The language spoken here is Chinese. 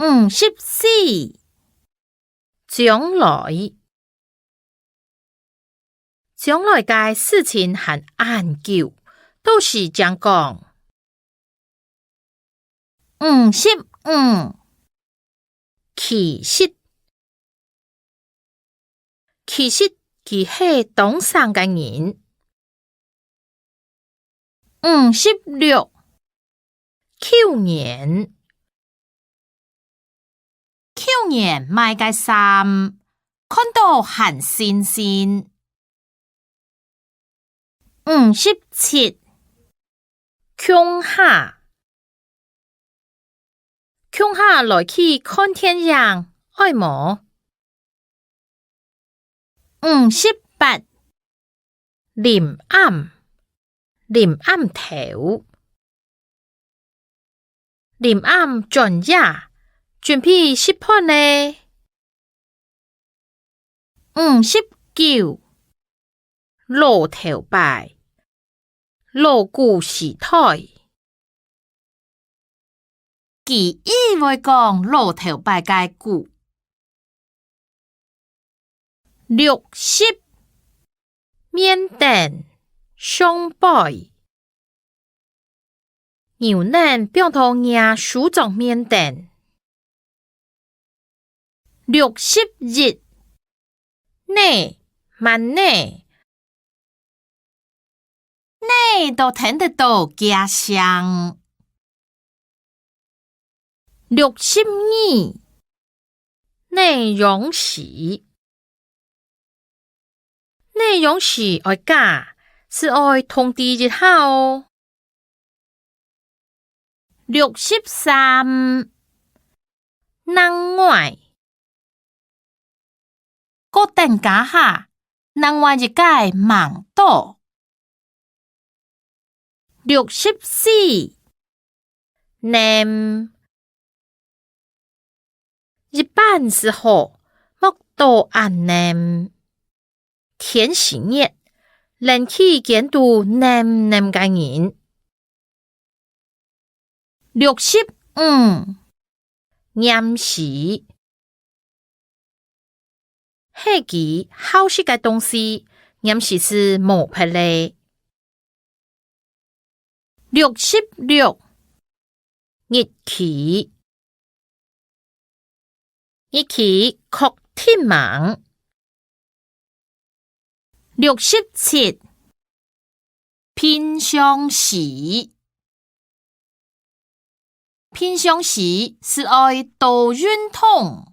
54將來將來嘅事情和研究都是將講。55其實佢係當上嘅人。56去年買嘅衫看到很新鮮。57鄉下來去看天陽愛無58臨暗頭臨暗轉夜準備食飯呢。59老頭拜老古時代佢以為講老頭拜嘅古。60緬甸上拜牛奶變到亞數種緬甸。61慢呢都聽得到家鄉。62內容是愛假是愛通知一下哦。63人外個等家下人外一界忙多。64一般時候莫多按天時熱人去見到嘅人。65驗視係佢好食嘅東西，驗視是冇撇咧。66日期確天忙。67平常時是愛多運動。